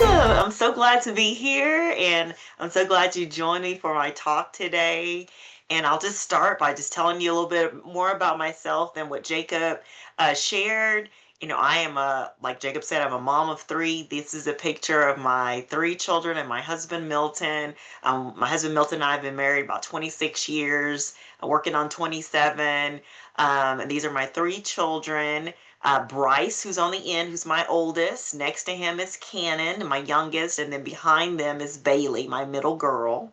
welcome. I'm so glad to be here, and I'm so glad you joined me for my talk today. And I'll just start by just telling you a little bit more about myself than what Jacob shared. I am like Jacob said, I'm a mom of three. This is a picture of my three children and my husband, Milton. My husband, Milton, and I have been married about 26 years, working on 27. And these are my three children. Bryce, who's on the end, who's my oldest. Next to him is Cannon, my youngest, and then behind them is Bailey, my middle girl.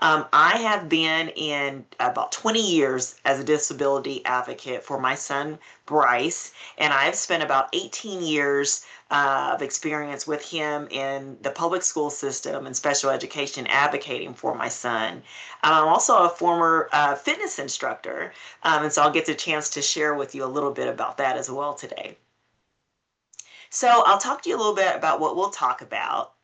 I have been in about 20 years as a disability advocate for my son, Bryce, and I've spent about 18 years of experience with him in the public school system and special education advocating for my son. I'm also a former fitness instructor, and so I'll get the chance to share with you a little bit about that as well today. So I'll talk to you a little bit about what we'll talk about.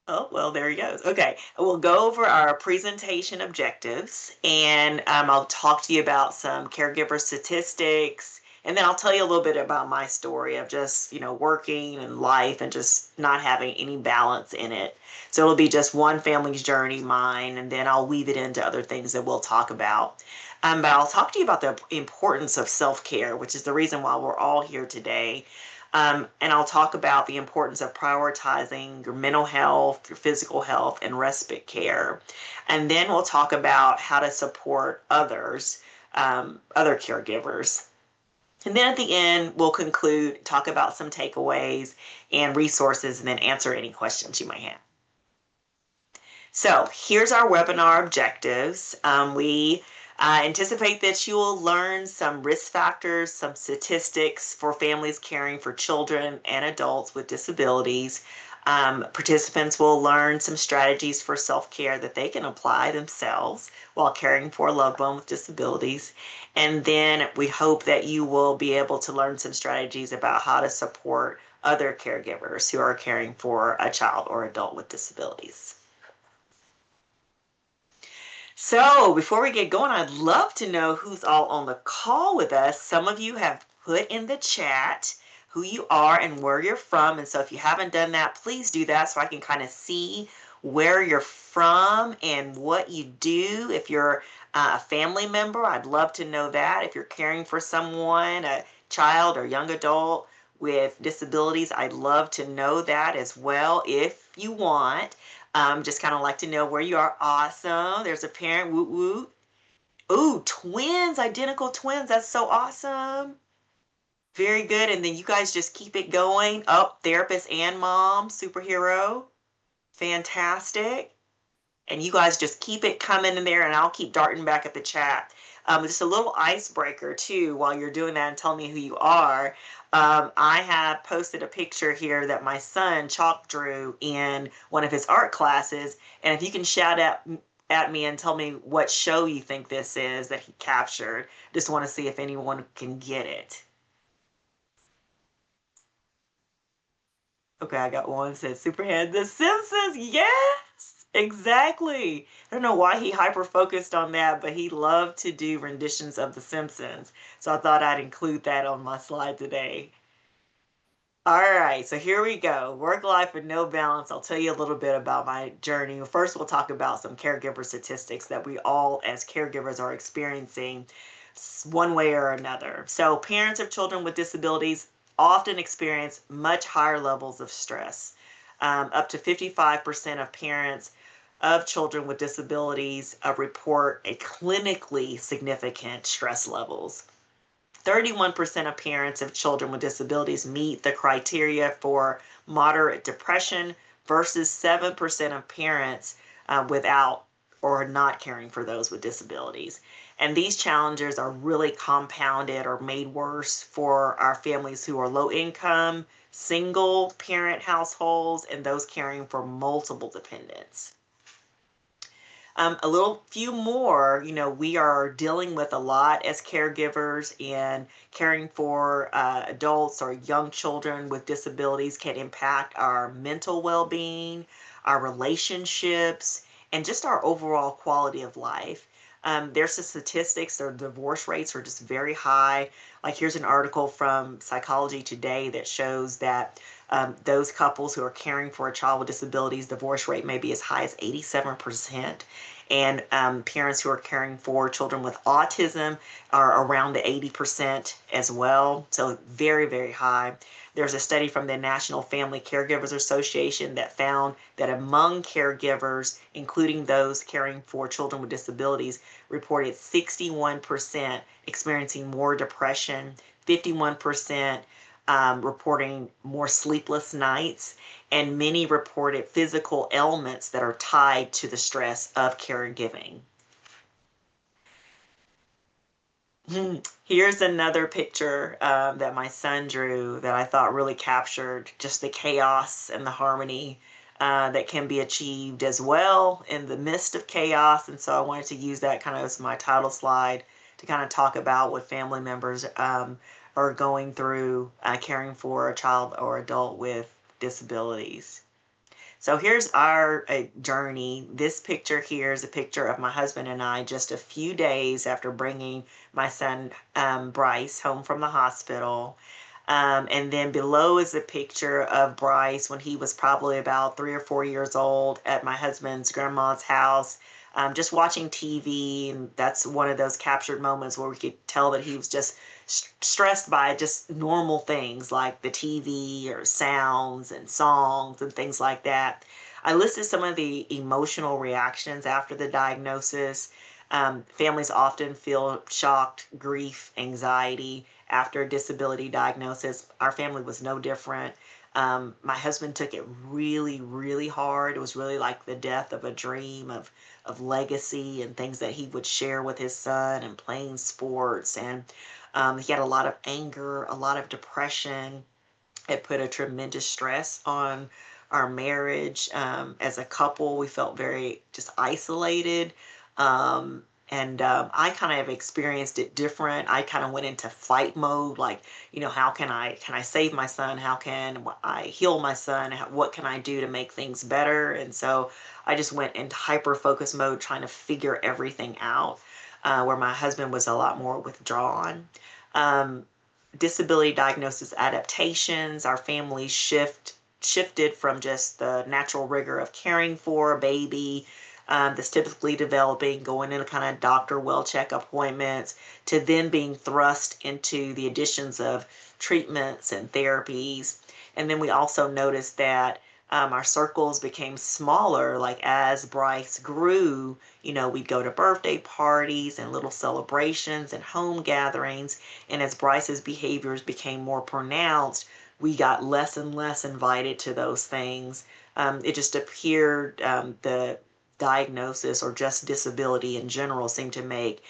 Oh, well, there he goes. Okay, we'll go over our presentation objectives, and I'll talk to you about some caregiver statistics, and then I'll tell you a little bit about my story of just, working and life and just not having any balance in it. So it'll be just one family's journey, mine, and then I'll weave it into other things that we'll talk about. But I'll talk to you about the importance of self-care, which is the reason why we're all here today. And I'll talk about the importance of prioritizing your mental health, your physical health, and respite care. And then we'll talk about how to support others, other caregivers. And then at the end, we'll conclude, talk about some takeaways and resources, and then answer any questions you might have. So here's our webinar objectives. We anticipate that you will learn some risk factors, some statistics for families caring for children and adults with disabilities. Participants will learn some strategies for self-care that they can apply themselves while caring for a loved one with disabilities. And then we hope that you will be able to learn some strategies about how to support other caregivers who are caring for a child or adult with disabilities. So before we get going, I'd love to know who's all on the call with us. Some of you have put in the chat who you are and where you're from. And so if you haven't done that, please do that so I can kind of see where you're from and what you do. If you're a family member, I'd love to know that. If you're caring for someone, a child or young adult with disabilities, I'd love to know that as well if you want. Just kind of like to know where you are. Awesome. There's a parent. Woot woot. Ooh, twins, identical twins. That's so awesome. Very good. And then you guys just keep it going. Oh, therapist and mom, superhero. Fantastic. And you guys just keep it coming in there, and I'll keep darting back at the chat. Just a little icebreaker too while you're doing that and telling me who you are. I have posted a picture here that my son chalk drew in one of his art classes, and if you can shout out at me and tell me what show you think this is that he captured. Just want to see if anyone can get it. Okay, I got one that says Superhead, The Simpsons. Yes, exactly. I don't know why he hyper focused on that, but he loved to do renditions of The Simpsons. So I thought I'd include that on my slide today. All right, so here we go. Work life with no balance. I'll tell you a little bit about my journey. First, we'll talk about some caregiver statistics that we all as caregivers are experiencing one way or another. So parents of children with disabilities often experience much higher levels of stress. Up to 55% of parents of children with disabilities report a clinically significant stress levels. 31% of parents of children with disabilities meet the criteria for moderate depression versus 7% of parents without or not caring for those with disabilities. And these challenges are really compounded or made worse for our families who are low income, single parent households, and those caring for multiple dependents. A little few more, we are dealing with a lot as caregivers, and caring for adults or young children with disabilities can impact our mental well-being, our relationships, and just our overall quality of life. There's the statistics, their divorce rates are just very high. Like here's an article from Psychology Today that shows that those couples who are caring for a child with disabilities, divorce rate may be as high as 87%. And parents who are caring for children with autism are around the 80% as well. So very, very high. There's a study from the National Family Caregivers Association that found that among caregivers, including those caring for children with disabilities, reported 61% experiencing more depression, 51% reporting more sleepless nights, and many reported physical ailments that are tied to the stress of caregiving. Here's another picture that my son drew that I thought really captured just the chaos and the harmony that can be achieved as well in the midst of chaos. And so I wanted to use that kind of as my title slide to kind of talk about what family members are going through caring for a child or adult with disabilities. So here's our journey. This picture here is a picture of my husband and I just a few days after bringing my son Bryce home from the hospital. And then below is a picture of Bryce when he was probably about 3 or 4 years old at my husband's grandma's house, just watching TV. And that's one of those captured moments where we could tell that he was just stressed by just normal things like the TV or sounds and songs and things like that. I listed some of the emotional reactions after the diagnosis. Families often feel shocked, grief, anxiety after a disability diagnosis. Our family was no different. My husband took it really, really hard. It was really like the death of a dream of legacy and things that he would share with his son and playing sports. And he had a lot of anger, a lot of depression. It put a tremendous stress on our marriage. As a couple, we felt very just isolated. And I kind of experienced it different. I kind of went into fight mode, like, how can I save my son? How can I heal my son? What can I do to make things better? And so I just went into hyper focus mode, trying to figure everything out, where my husband was a lot more withdrawn. Um, Disability diagnosis adaptations, our family shifted from just the natural rigor of caring for a baby that's typically developing, going into kind of doctor well check appointments, to then being thrust into the additions of treatments and therapies. And then we also noticed that our circles became smaller, like as Bryce grew, we'd go to birthday parties and little celebrations and home gatherings. And as Bryce's behaviors became more pronounced, we got less and less invited to those things. It just appeared the diagnosis or just disability in general seemed to make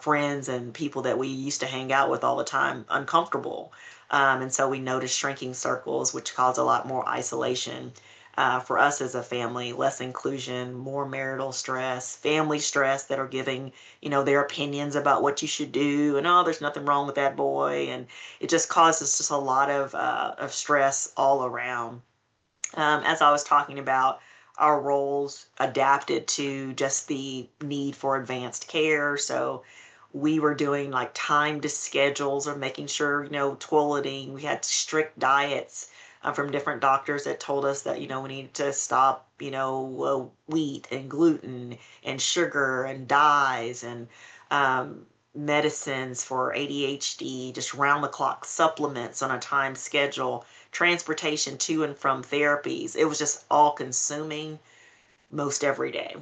friends and people that we used to hang out with all the time uncomfortable. And so we noticed shrinking circles, which caused a lot more isolation for us as a family, less inclusion, more marital stress, family stress that are giving, their opinions about what you should do. And, oh, there's nothing wrong with that boy. And it just causes just a lot of stress all around. As I was talking about, our roles adapted to just the need for advanced care. So we were doing like timed schedules or making sure, toileting. We had strict diets from different doctors that told us that, we need to stop, wheat and gluten and sugar and dyes and medicines for ADHD, just round the clock supplements on a time schedule, transportation to and from therapies. It was just all consuming most every day.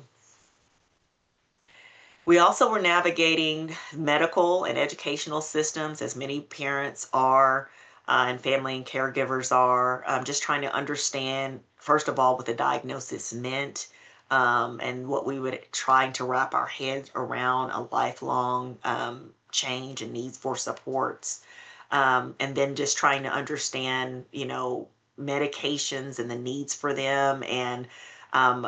We also were navigating medical and educational systems, as many parents are, and family and caregivers are, just trying to understand, first of all, what the diagnosis meant, and what we would trying to wrap our heads around a lifelong change and needs for supports. And then just trying to understand, medications and the needs for them. And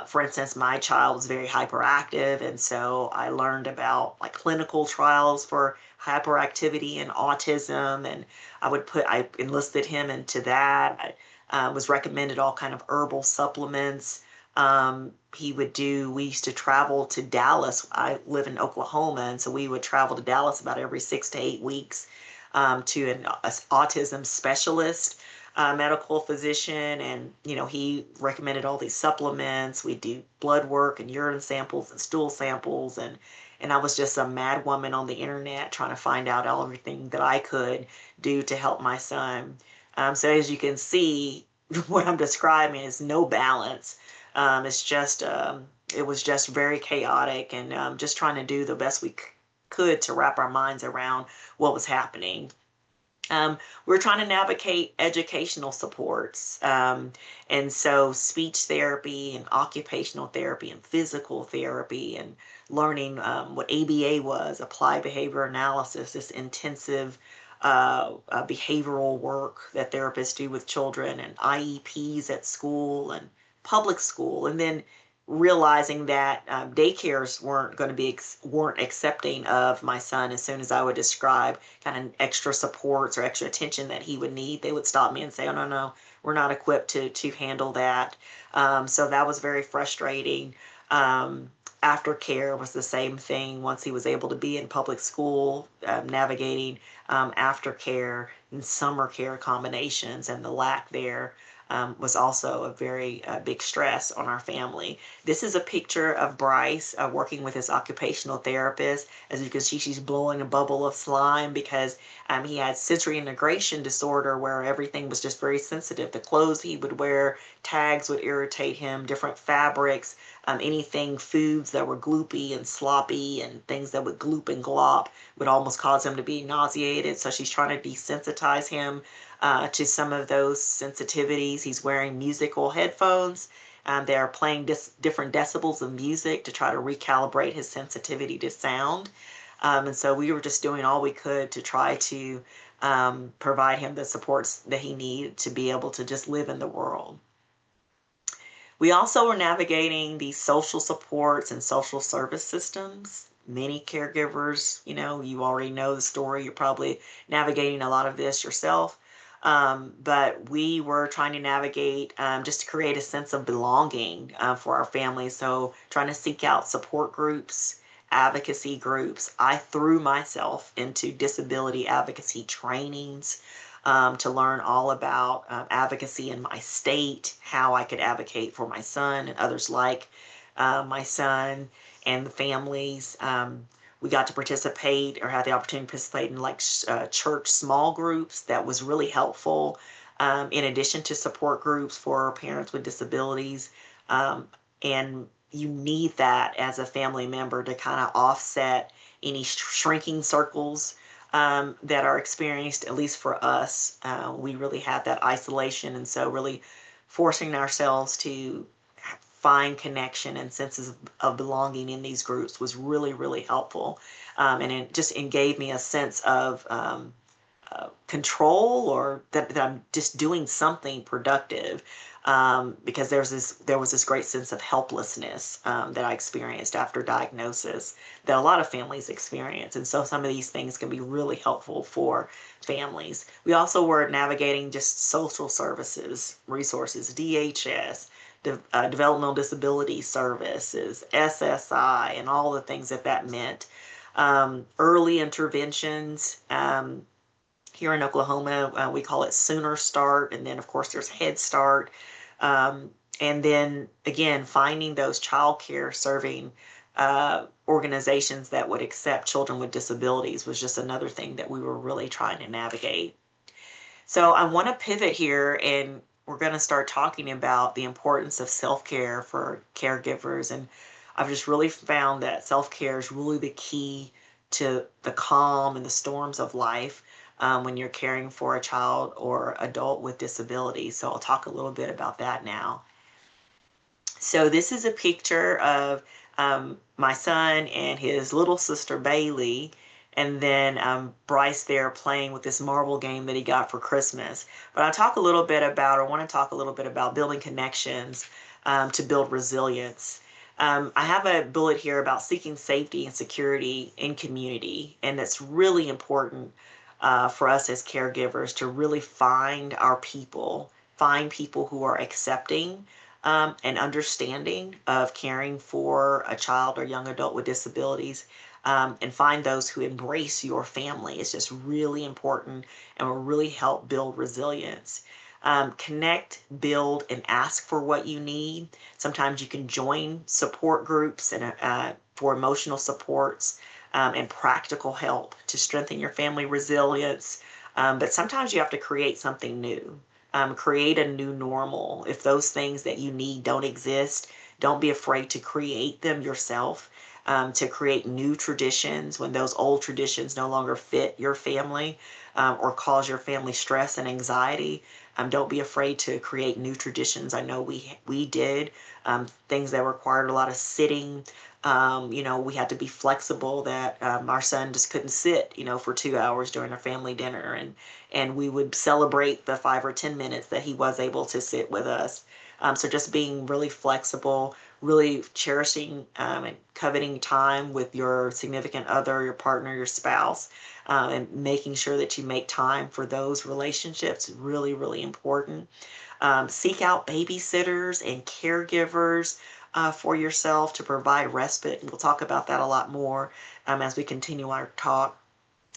for instance, my child was very hyperactive, and so I learned about like clinical trials for hyperactivity and autism, and I enlisted him into that. I was recommended all kind of herbal supplements. We used to travel to Dallas. I live in Oklahoma, and so we would travel to Dallas about every 6 to 8 weeks to an autism specialist. medical physician, and he recommended all these supplements. We do blood work and urine samples and stool samples, and I was just a mad woman on the internet trying to find out everything that I could do to help my son. So as you can see, what I'm describing is no balance. It's just it was just very chaotic, and just trying to do the best we could to wrap our minds around what was happening. We're trying to navigate educational supports. And so speech therapy and occupational therapy and physical therapy, and learning what ABA was, applied behavior analysis, this intensive behavioral work that therapists do with children, and IEPs at school and public school. And then realizing that daycares weren't accepting of my son. As soon as I would describe kind of extra supports or extra attention that he would need, they would stop me and say, "Oh, no, no, we're not equipped to handle that." So that was very frustrating. Aftercare was the same thing. Once he was able to be in public school, navigating aftercare and summer care combinations, and the lack there was also a very big stress on our family. This is a picture of Bryce working with his occupational therapist. As you can see, she's blowing a bubble of slime because he had sensory integration disorder, where everything was just very sensitive. The clothes he would wear, tags would irritate him, different fabrics, anything, foods that were gloopy and sloppy, and things that would gloop and glop would almost cause him to be nauseated. So she's trying to desensitize him to some of those sensitivities. He's wearing musical headphones. They are playing different decibels of music to try to recalibrate his sensitivity to sound. And so we were just doing all we could to try to provide him the supports that he needed to be able to just live in the world. We also were navigating these social supports and social service systems. Many caregivers, you already know the story. You're probably navigating a lot of this yourself. But we were trying to navigate just to create a sense of belonging for our families. So trying to seek out support groups, advocacy groups. I threw myself into disability advocacy trainings to learn all about advocacy in my state, how I could advocate for my son and others like my son and the families. We got to participate, or had the opportunity to participate in church small groups. That was really helpful, in addition to support groups for parents with disabilities. And you need that as a family member to kind of offset any shrinking circles that are experienced, at least for us. We really had that isolation, and so really forcing ourselves to find connection and senses of belonging in these groups was really, really helpful. And it just gave me a sense of control, or that I'm just doing something productive, because there was this great sense of helplessness that I experienced after diagnosis, that a lot of families experience. And so some of these things can be really helpful for families. We also were navigating just social services, resources, DHS, developmental disability services, SSI, and all the things that meant. Early interventions. Here in Oklahoma, we call it Sooner Start, and then of course there's Head Start. And then again, finding those child care serving organizations that would accept children with disabilities was just another thing that we were really trying to navigate. So I want to pivot here, and we're going to start talking about the importance of self-care for caregivers. And I've just really found that self-care is really the key to the calm and the storms of life when you're caring for a child or adult with disabilities. So I'll talk a little bit about that now. So this is a picture of my son and his little sister Bailey, and then Bryce there playing with this marble game that he got for Christmas. But I want to talk a little bit about building connections to build resilience. I have a bullet here about seeking safety and security in community, and it's really important for us as caregivers to really find people who are accepting and understanding of caring for a child or young adult with disabilities, and find those who embrace your family. It's just really important and will really help build resilience. Connect, build, and ask for what you need. Sometimes you can join support groups and for emotional supports and practical help to strengthen your family resilience. But sometimes you have to create something new. Create a new normal. If those things that you need don't exist, don't be afraid to create them yourself. To create new traditions when those old traditions no longer fit your family or cause your family stress and anxiety. Don't be afraid to create new traditions. I know we did things that required a lot of sitting. We had to be flexible. That our son just couldn't sit, for 2 hours during a family dinner, and we would celebrate the 5 or 10 minutes that he was able to sit with us. So just being really flexible, really cherishing and coveting time with your significant other, your partner, your spouse, and making sure that you make time for those relationships, really, really important. Seek out babysitters and caregivers for yourself to provide respite. We'll talk about that a lot more as we continue our talk.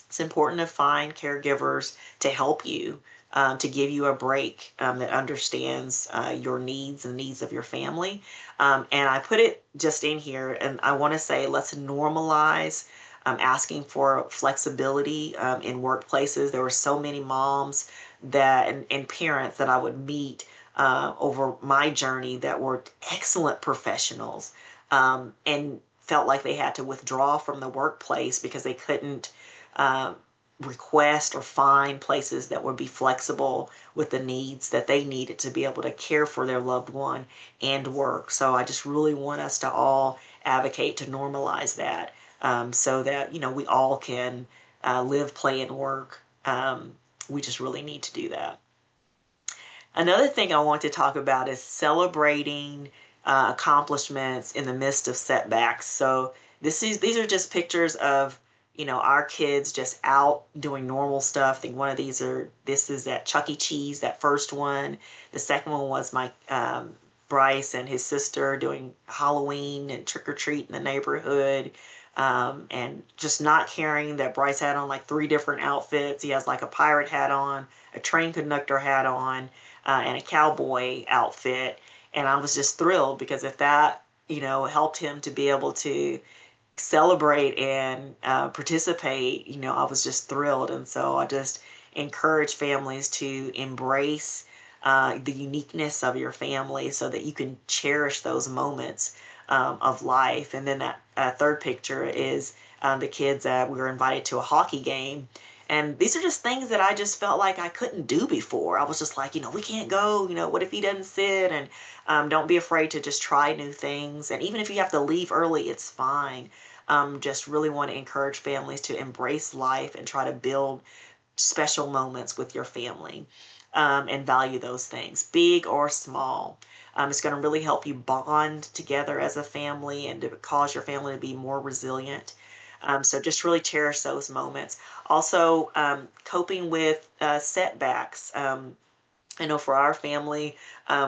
It's important to find caregivers to help you, to give you a break that understands your needs and needs of your family. And I put it just in here, and I want to say let's normalize asking for flexibility in workplaces. There were so many moms and parents that I would meet over my journey that were excellent professionals and felt like they had to withdraw from the workplace because they couldn't uh, request or find places that would be flexible with the needs that they needed to be able to care for their loved one and work. So I just really want us to all advocate to normalize that so that, we all can live, play, and work. We just really need to do that. Another thing I want to talk about is celebrating accomplishments in the midst of setbacks. So these are just pictures of our kids just out doing normal stuff. I think this is at Chuck E. Cheese, that first one. The second one was my Bryce and his sister doing Halloween and trick or treat in the neighborhood. And just not caring that Bryce had on like 3 different outfits. He has like a pirate hat on, a train conductor hat on, and a cowboy outfit. And I was just thrilled because if that, helped him to be able to celebrate and participate, I was just thrilled. And so I just encourage families to embrace the uniqueness of your family so that you can cherish those moments of life. And then that third picture is the kids that we were invited to a hockey game. And these are just things that I just felt like I couldn't do before. I was just like, we can't go. What if he doesn't sit? And don't be afraid to just try new things. And even if you have to leave early, it's fine. Just really want to encourage families to embrace life and try to build special moments with your family and value those things, big or small. It's going to really help you bond together as a family and to cause your family to be more resilient. So just really cherish those moments. Also, coping with setbacks. I know for our family,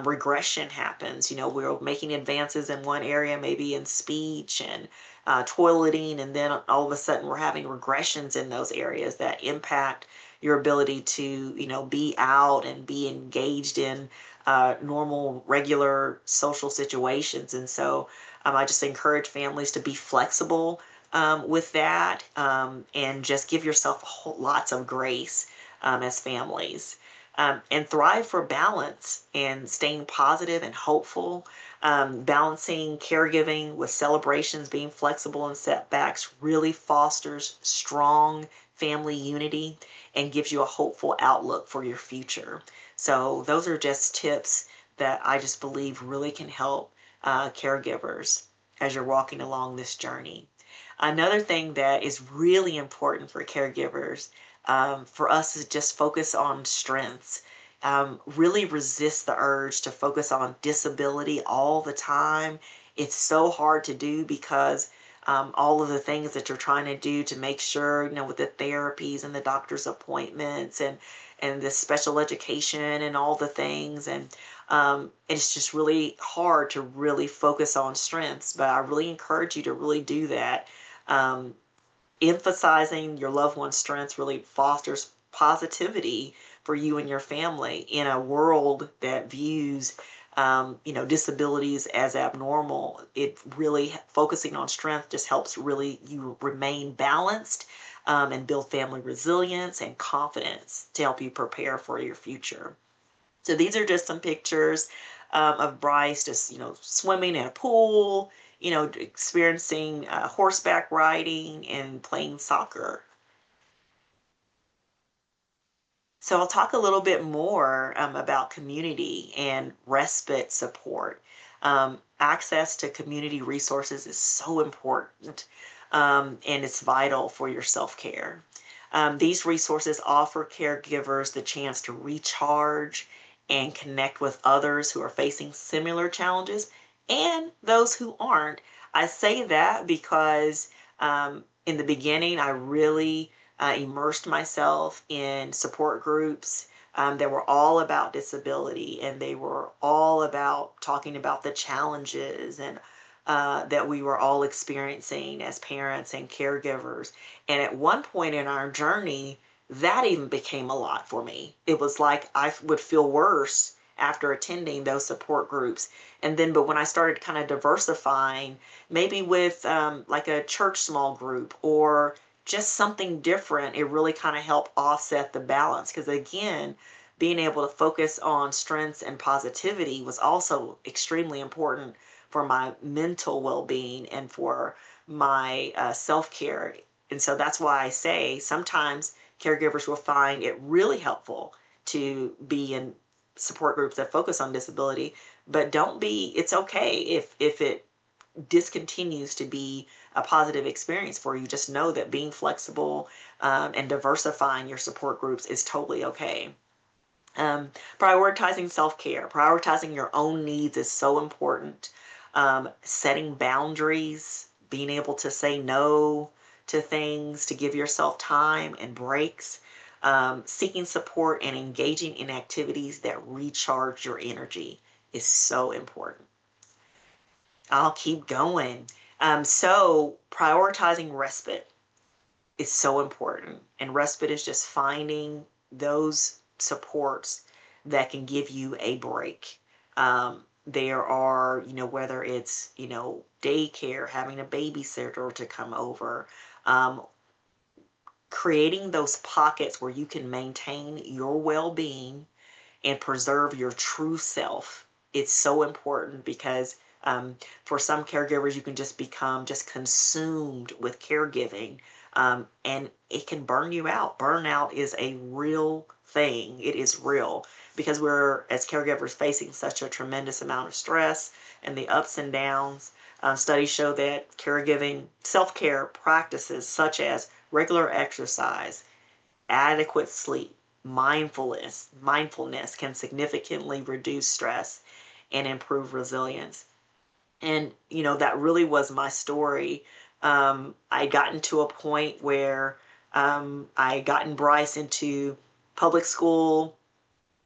regression happens. We're making advances in one area, maybe in speech and toileting, and then all of a sudden we're having regressions in those areas that impact your ability to, be out and be engaged in normal, regular social situations. And so I just encourage families to be flexible with that and just give yourself lots of grace as families. And thrive for balance and staying positive and hopeful. Balancing caregiving with celebrations, being flexible in setbacks really fosters strong family unity and gives you a hopeful outlook for your future. So those are just tips that I just believe really can help caregivers as you're walking along this journey. Another thing that is really important for caregivers for us is just focus on strengths. Really resist the urge to focus on disability all the time. It's so hard to do because all of the things that you're trying to do to make sure, with the therapies and the doctor's appointments and the special education and all the things. And it's just really hard to really focus on strengths, but I really encourage you to really do that. Emphasizing your loved one's strengths really fosters positivity for you and your family in a world that views disabilities as abnormal. It really focusing on strength just helps really you remain balanced and build family resilience and confidence to help you prepare for your future. So these are just some pictures of Bryce just, swimming in a pool, experiencing horseback riding and playing soccer. So I'll talk a little bit more about community and respite support. Access to community resources is so important, and it's vital for your self-care. These resources offer caregivers the chance to recharge and connect with others who are facing similar challenges and those who aren't. I say that because in the beginning, I really immersed myself in support groups that were all about disability, and they were all about talking about the challenges and that we were all experiencing as parents and caregivers. And at one point in our journey, that even became a lot for me. It was like I would feel worse after attending those support groups. And then, but when I started kind of diversifying, maybe with like a church small group or just something different, it really kind of helped offset the balance. Because again, being able to focus on strengths and positivity was also extremely important for my mental well-being and for my self-care. And so that's why I say sometimes caregivers will find it really helpful to be in support groups that focus on disability, but don't be, it's okay if it discontinues to be a positive experience for you. Just know that being flexible and diversifying your support groups is totally okay. Prioritizing self-care, prioritizing your own needs is so important. Setting boundaries, being able to say no to things, to give yourself time and breaks, seeking support and engaging in activities that recharge your energy is so important. I'll keep going. So prioritizing respite is so important. And respite is just finding those supports that can give you a break. There are, whether it's, daycare, having a babysitter to come over, um, creating those pockets where you can maintain your well-being and preserve your true self. It's so important because for some caregivers, you can just become just consumed with caregiving, and it can burn you out. Burnout is a real thing. It is real because we're, as caregivers, facing such a tremendous amount of stress and the ups and downs. Studies show that caregiving, self-care practices such as regular exercise, adequate sleep, mindfulness can significantly reduce stress and improve resilience. And that really was my story. I gotten to a point where I gotten Bryce into public school.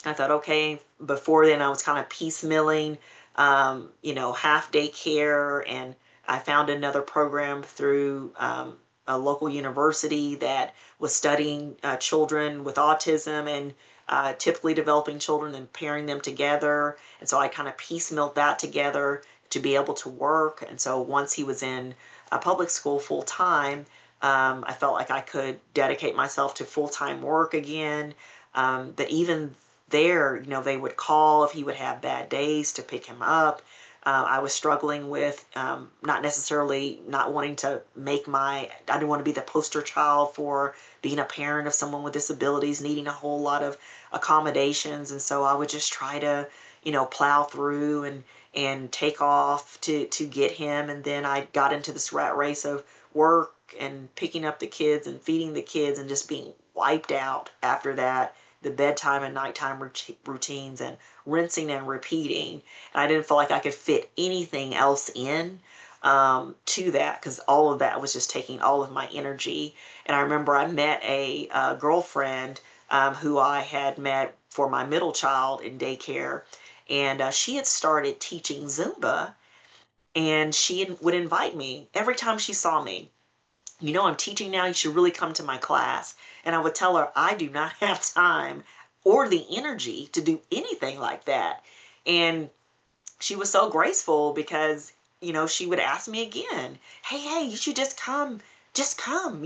I thought, okay, before then I was kind of piecemealing, half day care, and I found another program through a local university that was studying children with autism and typically developing children and pairing them together. And so I kind of piecemealed that together to be able to work. And so once he was in public school full time, I felt like I could dedicate myself to full time work again. But even there, they would call if he would have bad days to pick him up. I was struggling with not necessarily not wanting to I didn't want to be the poster child for being a parent of someone with disabilities, needing a whole lot of accommodations. And so I would just try to, plow through and take off to get him. And then I got into this rat race of work and picking up the kids and feeding the kids and just being wiped out after that, the bedtime and nighttime routines and rinsing and repeating. And I didn't feel like I could fit anything else in to that because all of that was just taking all of my energy. And I remember I met a girlfriend who I had met for my middle child in daycare, and she had started teaching Zumba, and she would invite me every time she saw me. I'm teaching now, you should really come to my class. And I would tell her, I do not have time. or the energy to do anything like that. And she was so graceful because, she would ask me again, hey, you should just come, just come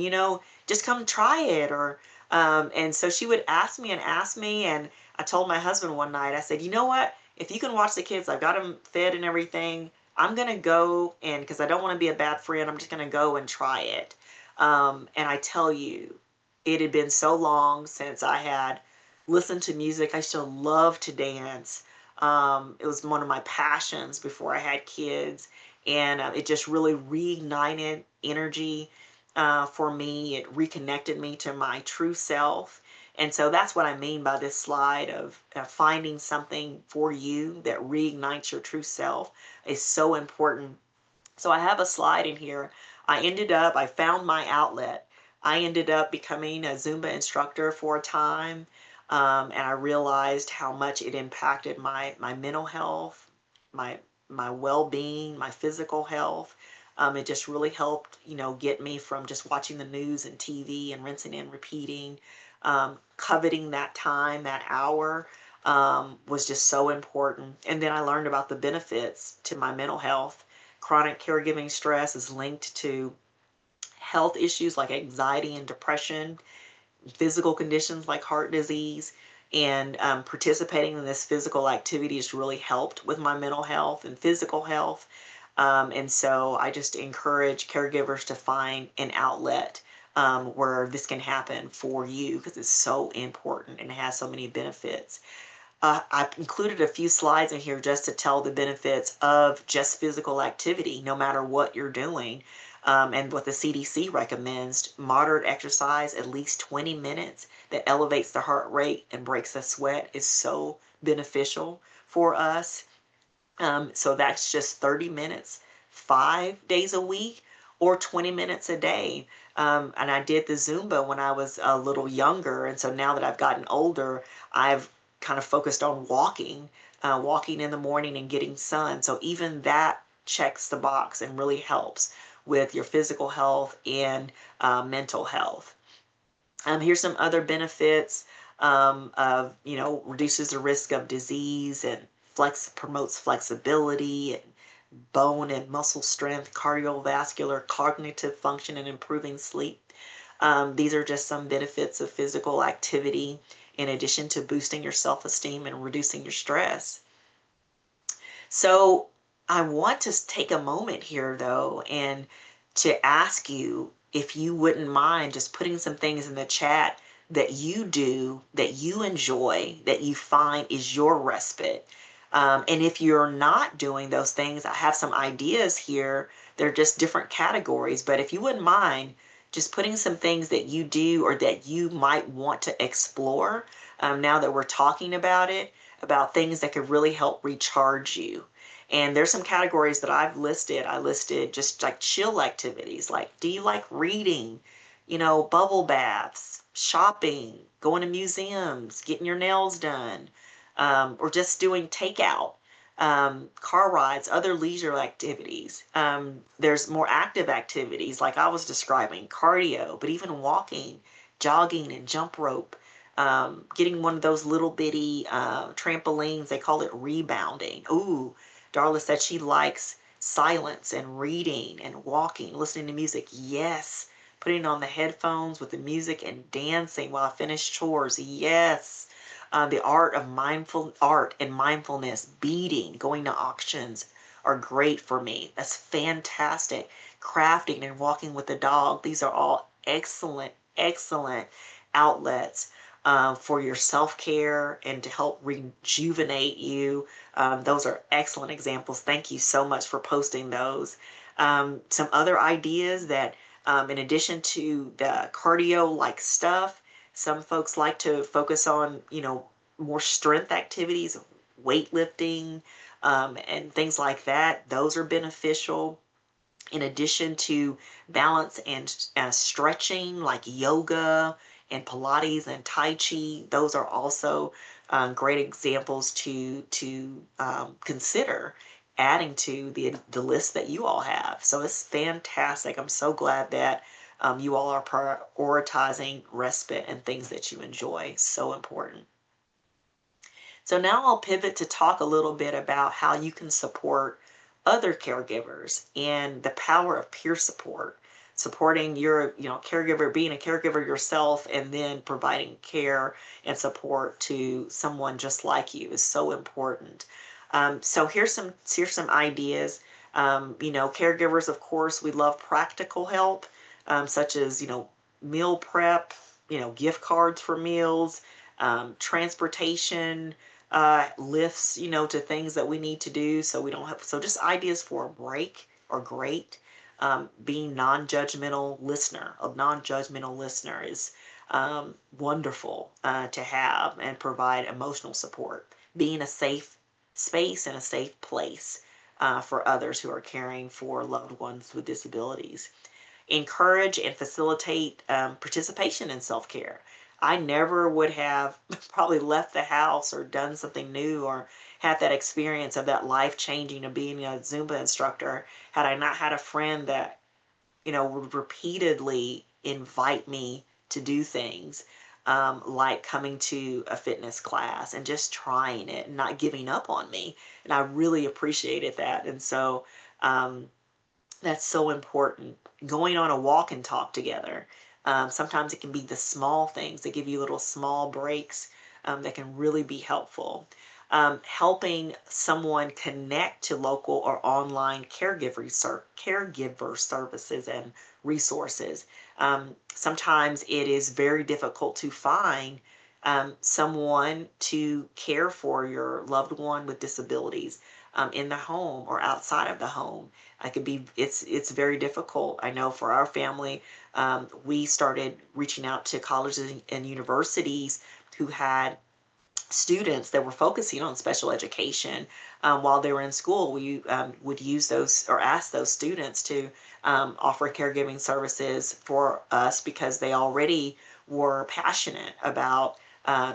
try it. And so she would ask me and ask me. And I told my husband one night, I said, you know what? If you can watch the kids, I've got them fed and everything. I'm going to go, and because I don't want to be a bad friend, I'm just going to go and try it. And I tell you, it had been so long since I had listened to music. I still love to dance. It was one of my passions before I had kids, and it just really reignited energy for me. It reconnected me to my true self. And so that's what I mean by this slide of finding something for you that reignites your true self is so important. So I have a slide in here. I found my outlet. I ended up becoming a Zumba instructor for a time, and I realized how much it impacted my mental health, my my well-being, my physical health. It just really helped, get me from just watching the news and TV and rinsing and repeating. Coveting that time, that hour, was just so important. And then I learned about the benefits to my mental health. Chronic caregiving stress is linked to health issues like anxiety and depression, physical conditions like heart disease, and participating in this physical activity has really helped with my mental health and physical health. And so I just encourage caregivers to find an outlet where this can happen for you because it's so important and it has so many benefits. I've included a few slides in here just to tell the benefits of just physical activity, no matter what you're doing. And what the CDC recommends, moderate exercise, at least 20 minutes, that elevates the heart rate and breaks the sweat is so beneficial for us. So that's just 30 minutes, 5 days a week, or 20 minutes a day. And I did the Zumba when I was a little younger. And so now that I've gotten older, I've kind of focused on walking in the morning and getting sun. So even that checks the box and really helps with your physical health and mental health. Here's some other benefits of, reduces the risk of disease and promotes flexibility and bone and muscle strength, cardiovascular, cognitive function, and improving sleep. These are just some benefits of physical activity in addition to boosting your self-esteem and reducing your stress. So I want to take a moment here, though, and to ask you if you wouldn't mind just putting some things in the chat that you do, that you enjoy, that you find is your respite. And if you're not doing those things, I have some ideas here. They're just different categories. But if you wouldn't mind just putting some things that you do or that you might want to explore, now that we're talking about it, about things that could really help recharge you. And there's some categories that I've listed. I listed just like chill activities, like do you like reading, bubble baths, shopping, going to museums, getting your nails done, or just doing takeout, car rides, other leisure activities. There's more active activities like I was describing, cardio, but even walking, jogging, and jump rope. Getting one of those little bitty trampolines, they call it rebounding. Ooh, Darla said she likes silence and reading and walking, listening to music. Yes. Putting on the headphones with the music and dancing while I finish chores. Yes. The art and mindfulness, beading, going to auctions are great for me. That's fantastic. Crafting and walking with the dog. These are all excellent, excellent outlets for your self-care and to help rejuvenate you. Those are excellent examples. Thank you so much for posting those. Some other ideas that, in addition to the cardio-like stuff, some folks like to focus on, more strength activities, weightlifting, and things like that. Those are beneficial. In addition to balance and stretching like yoga and Pilates and Tai Chi, those are also great examples to consider adding to the list that you all have. So it's fantastic. I'm so glad that you all are prioritizing respite and things that you enjoy. So important. So now I'll pivot to talk a little bit about how you can support other caregivers and the power of peer support, supporting your, caregiver, being a caregiver yourself, and then providing care and support to someone just like you is so important. So here's some ideas. Caregivers, of course, we love practical help, such as meal prep, gift cards for meals, transportation, lifts, to things that we need to do so we don't have. So just ideas for a break are great. Being non-judgmental listener, a non-judgmental listener is wonderful to have and provide emotional support. Being a safe space and a safe place for others who are caring for loved ones with disabilities. Encourage and facilitate participation in self-care. I never would have probably left the house or done something new or had that experience of that life changing of being a Zumba instructor had I not had a friend that would repeatedly invite me to do things, like coming to a fitness class and just trying it and not giving up on me. And I really appreciated that. And so that's so important. Going on a walk and talk together. Sometimes it can be the small things that give you little small breaks that can really be helpful. Helping someone connect to local or online caregiver services and resources. Sometimes it is very difficult to find someone to care for your loved one with disabilities in the home or outside of the home. It's very difficult. I know for our family, we started reaching out to colleges and universities who had students that were focusing on special education while they were in school. We would use those or ask those students to offer caregiving services for us because they already were passionate about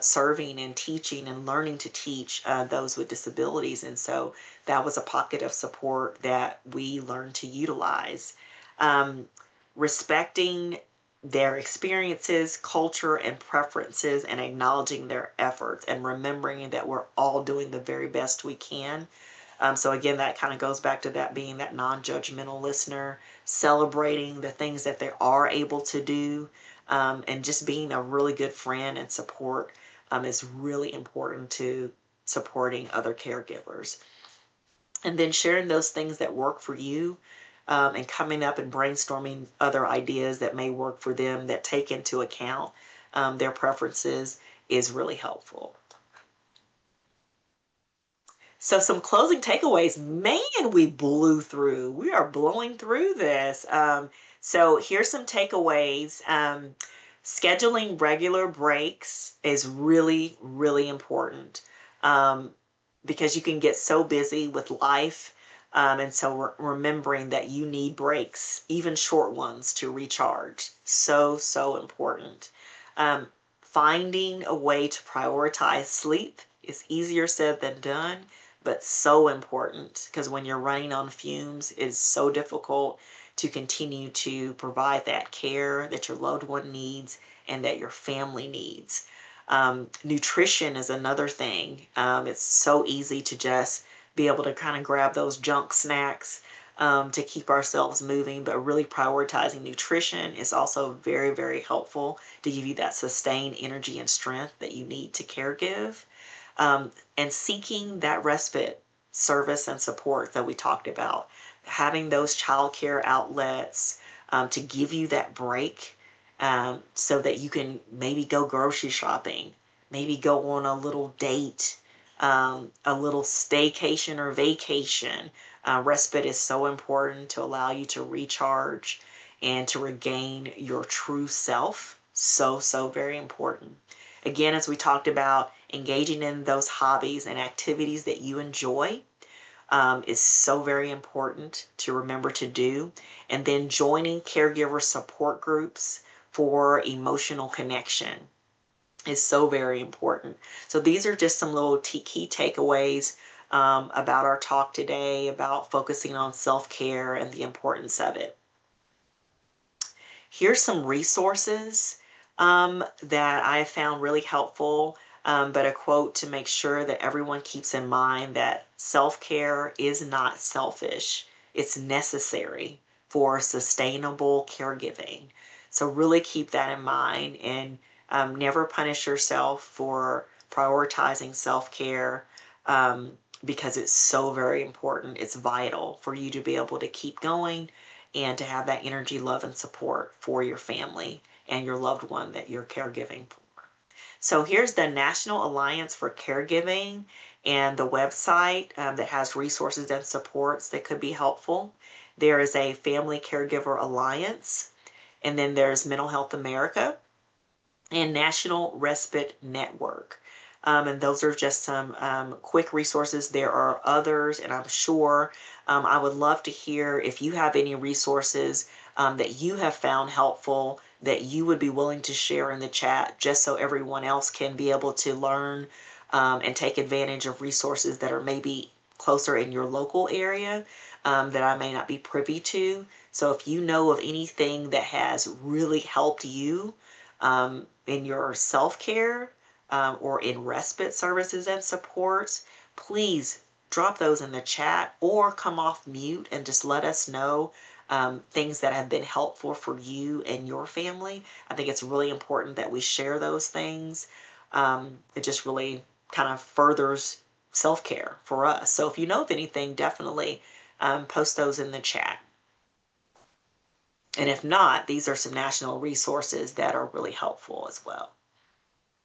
serving and teaching and learning to teach those with disabilities. And so that was a pocket of support that we learned to utilize. Um, Respecting their experiences, culture, and preferences, and acknowledging their efforts and remembering that we're all doing the very best we can. So again, that kind of goes back to that being that non-judgmental listener, celebrating the things that they are able to do, and just being a really good friend and support is really important to supporting other caregivers. And then sharing those things that work for you, and coming up and brainstorming other ideas that may work for them that take into account their preferences is really helpful. So some closing takeaways. Man, we blew through. We are blowing through this. So here's some takeaways. Scheduling regular breaks is really, really important, because you can get so busy with life. And so remembering that you need breaks, even short ones, to recharge. So, so important. Finding a way to prioritize sleep is easier said than done, but so important because when you're running on fumes, it's so difficult to continue to provide that care that your loved one needs and that your family needs. Nutrition is another thing. It's so easy to just be able to kind of grab those junk snacks to keep ourselves moving, but really prioritizing nutrition is also very, very helpful to give you that sustained energy and strength that you need to caregive. And seeking that respite service and support that we talked about, having those childcare outlets to give you that break, so that you can maybe go grocery shopping, maybe go on a little date, a little staycation or vacation. Respite is so important to allow you to recharge and to regain your true self. So, so very important. Again, as we talked about, engaging in those hobbies and activities that you enjoy is so very important to remember to do. And then joining caregiver support groups for emotional connection is so very important. So these are just some little key takeaways about our talk today about focusing on self-care and the importance of it. Here's some resources that I found really helpful. but a quote to make sure that everyone keeps in mind that self-care is not selfish. It's necessary for sustainable caregiving. So really keep that in mind, and never punish yourself for prioritizing self-care, because it's so very important. It's vital for you to be able to keep going and to have that energy, love, and support for your family and your loved one that you're caregiving for. So here's the National Alliance for Caregiving and the website that has resources and supports that could be helpful. There is a Family Caregiver Alliance, and then there's Mental Health America and National Respite Network. And those are just some quick resources. There are others, and I'm sure I would love to hear if you have any resources that you have found helpful that you would be willing to share in the chat, just so everyone else can be able to learn and take advantage of resources that are maybe closer in your local area that I may not be privy to. So if you know of anything that has really helped you in your self-care or in respite services and supports, please drop those in the chat or come off mute and just let us know things that have been helpful for you and your family. I think it's really important that we share those things. It just really kind of furthers self-care for us. So if you know of anything, definitely post those in the chat. And if not, these are some national resources that are really helpful as well.